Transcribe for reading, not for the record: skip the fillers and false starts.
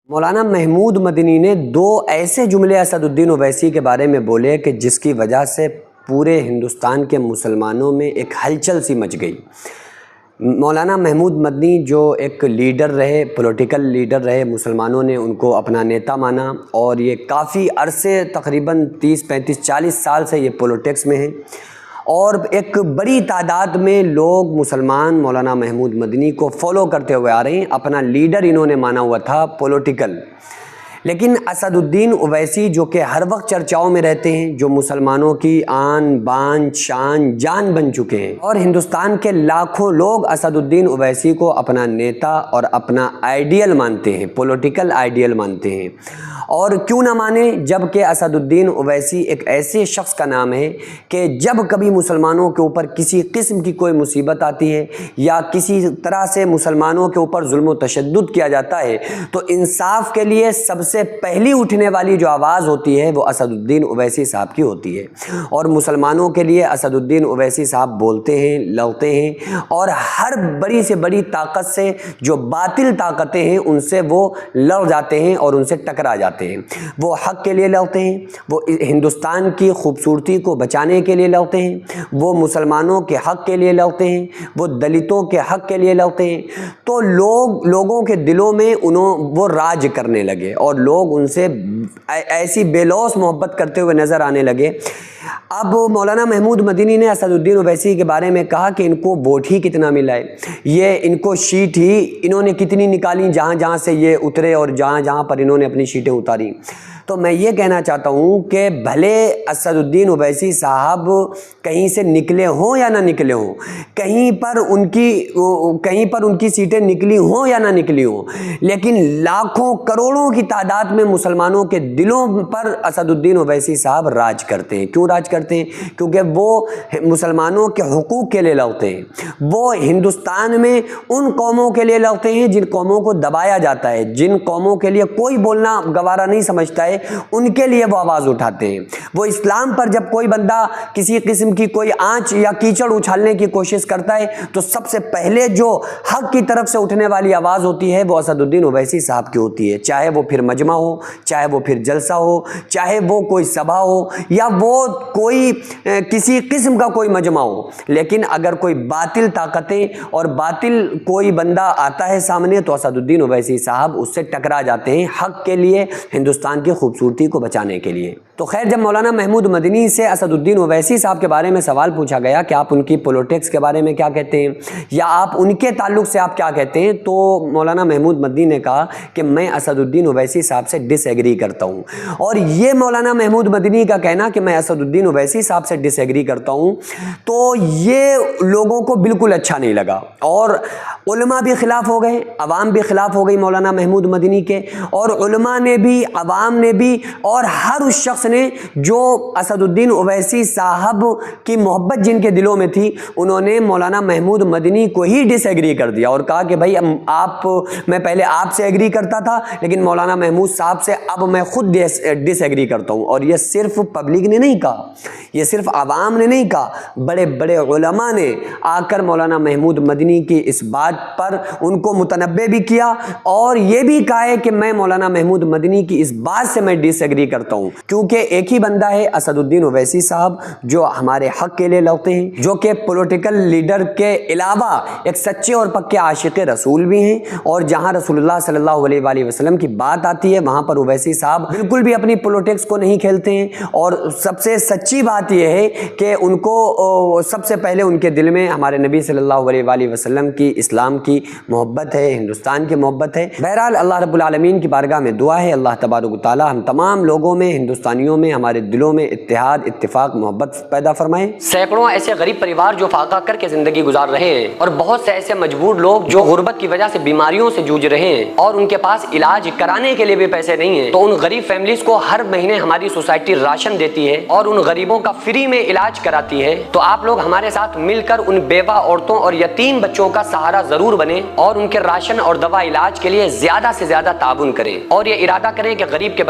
مولانا محمود مدنی نے دو ایسے جملے اسد الدین اویسی کے بارے میں بولے کہ جس کی وجہ سے پورے ہندوستان کے مسلمانوں میں ایک ہلچل سی مچ گئی۔ مولانا محمود مدنی جو ایک لیڈر رہے، پولیٹیکل لیڈر رہے، مسلمانوں نے ان کو اپنا نیتا مانا اور یہ کافی عرصے تقریباً 30 35 40 سال سے یہ پولیٹکس میں ہیں، اور ایک بڑی تعداد میں لوگ مسلمان مولانا محمود مدنی کو فالو کرتے ہوئے آ رہے ہیں، اپنا لیڈر انہوں نے مانا ہوا تھا پولیٹیکل۔ لیکن اسد الدین اویسی جو کہ ہر وقت چرچاؤں میں رہتے ہیں، جو مسلمانوں کی آن بان شان جان بن چکے ہیں، اور ہندوستان کے لاکھوں لوگ اسد الدین اویسی کو اپنا نیتا اور اپنا آئیڈیل مانتے ہیں، پولیٹیکل آئیڈیل مانتے ہیں۔ اور کیوں نہ مانے، جب کہ اسد الدین اویسی ایک ایسے شخص کا نام ہے کہ جب کبھی مسلمانوں کے اوپر کسی قسم کی کوئی مصیبت آتی ہے یا کسی طرح سے مسلمانوں کے اوپر ظلم و تشدد کیا جاتا ہے تو انصاف کے لیے سب سے پہلی اٹھنے والی جو آواز ہوتی ہے وہ اسد الدین اویسی صاحب کی ہوتی ہے، اور مسلمانوں کے لیے اسد الدین اویسی صاحب بولتے ہیں، لڑتے ہیں، اور ہر بڑی سے بڑی طاقت سے جو باطل طاقتیں ہیں ان سے وہ لڑ جاتے ہیں اور ان سے ٹکرا جاتے ہیں۔ وہ حق کے لیے لڑتے ہیں، وہ ہندوستان کی خوبصورتی کو بچانے کے لیے لڑتے ہیں، وہ مسلمانوں کے حق کے لیے لڑتے ہیں، وہ دلتوں کے حق کے لیے لڑتے ہیں۔ تو لوگوں کے دلوں میں وہ راج کرنے لگے اور لوگ ان سے ایسی بے لوث محبت کرتے ہوئے نظر آنے لگے۔ اب مولانا محمود مدنی نے اسد الدین اویسی کے بارے میں کہا کہ ان کو ووٹ ہی کتنا ملا ہے، یہ ان کو شیٹ ہی انہوں نے کتنی نکالی جہاں جہاں سے یہ اترے اور جہاں جہاں پر انہوں نے اپنی شیٹیں اتاری۔ تو میں یہ کہنا چاہتا ہوں کہ بھلے اسد الدین اویسی صاحب کہیں سے نکلے ہوں یا نہ نکلے ہوں، کہیں پر ان کی سیٹیں نکلی ہوں یا نہ نکلی ہوں، لیکن لاکھوں کروڑوں کی تعداد میں مسلمانوں کے دلوں پر اسد الدین اویسی صاحب راج کرتے ہیں۔ کیوں راج کرتے ہیں؟ کیونکہ وہ مسلمانوں کے حقوق کے لیے لڑتے ہیں، وہ ہندوستان میں ان قوموں کے لیے لڑتے ہیں جن قوموں کو دبایا جاتا ہے، جن قوموں کے لیے کوئی بولنا گوارا نہیں سمجھتا ہے، ان کے لیے وہ آواز اٹھاتے ہیں۔ وہ اسلام پر جب کوئی بندہ کسی قسم کی کوئی آنچ یا کیچڑ اچھالنے کی کوشش کرتا ہے تو سب سے پہلے جو حق کی طرف سے اٹھنے والی آواز ہوتی ہے وہ اسد الدین اویسی صاحب کی ہوتی ہے، چاہے وہ پھر مجمع ہو، چاہے وہ پھر جلسہ ہو، چاہے وہ کوئی سبھا ہو، یا وہ کوئی کسی قسم کا کوئی مجمع ہو۔ لیکن اگر کوئی باطل طاقتیں اور باطل کوئی بندہ آتا ہے سامنے تو اسد الدین اویسی صاحب اس سے ٹکرا جاتے ہیں، حق کے لیے، ہندوستان کی خوبصورتی کو بچانے کے لیے۔ تو خیر، جب مولانا محمود مدنی سے اسد الدین اویسی صاحب کے بارے میں سوال پوچھا گیا کہ آپ ان کی پولیٹکس کے بارے میں کیا کہتے ہیں یا آپ ان کے تعلق سے آپ کیا کہتے ہیں، تو مولانا محمود مدنی نے کہا کہ میں اسد الدین اویسی صاحب سے ڈس ایگری کرتا ہوں۔ اور یہ مولانا محمود مدنی کا کہنا کہ میں اسد الدین اویسی صاحب سے ڈس ایگری کرتا ہوں تو یہ لوگوں کو بالکل اچھا نہیں لگا، اور علماء بھی خلاف ہو گئے، عوام بھی خلاف ہو گئی مولانا محمود مدنی کے، اور علماء نے بھی، عوام نے بھی، اور ہر اس شخص نے جو اسد الدین اویسی صاحب کی محبت جن کے دلوں میں تھی، انہوں نے مولانا محمود مدنی کو ہی ڈس ایگری کر دیا اور کہا کہ بھائی میں پہلے آپ سے ایگری کرتا تھا لیکن مولانا محمود صاحب سے اب میں خود ڈس ایگری کرتا ہوں۔ اور یہ صرف پبلک نے نہیں کہا، یہ صرف عوام نے نہیں کہا، بڑے بڑے علماء نے آ کر مولانا محمود مدنی کی اس بات پر ان کو متنبہ بھی کیا اور یہ بھی کہا ہے کہ میں مولانا محمود مدنی کی اس بات سے میں ڈس ایگری کرتا ہوں، کیونکہ ایک ہی بندہ ہے اسد الدین اویسی صاحب جو ہمارے حق کے لیے لڑتے ہیں، جو کہ پولیٹیکل لیڈر کے علاوہ ایک سچے اور پکے عاشق رسول بھی ہیں، اور جہاں رسول اللہ صلی اللہ علیہ وآلہ وسلم کی بات آتی ہے وہاں پر اویسی صاحب بالکل بھی اپنی پولیٹکس کو نہیں کھیلتے ہیں۔ اور سب سے سچی بات یہ ہے کہ ان کو سب سے پہلے ان کے دل میں ہمارے نبی صلی اللہ علیہ وآلہ وسلم کی، اسلام کی محبت ہے، ہندوستان کی محبت ہے۔ بہرحال اللہ رب العالمین کی بارگاہ میں دعا ہے اللہ تبارک و تعالی ہم تمام لوگوں میں، ہندوستانیوں میں، ہمارے دلوں میں اتحاد، اتفاق، محبت پیدا فرمائے۔ سینکڑوں ایسے غریب پریوار جو فاقہ کر کے زندگی گزار رہے ہیں، اور بہت سے ایسے مجبور لوگ جو غربت کی وجہ سے بیماریوں سے جوجھ رہے ہیں اور ان کے پاس علاج کرانے کے لیے بھی پیسے نہیں ہیں، تو ان غریب فیملیز کو ہر مہینے ہماری سوسائٹی راشن دیتی ہے اور ان غریبوں کا فری میں علاج کراتی ہے۔ تو آپ لوگ ہمارے ساتھ مل کر ان بیوہ عورتوں اور یتیم بچوں کا سہارا ضرور بنیں اور ان کے راشن اور دوا علاج کے لیے زیادہ سے زیادہ تعاون کریں، اور یہ ارادہ کریں کہ غریب کے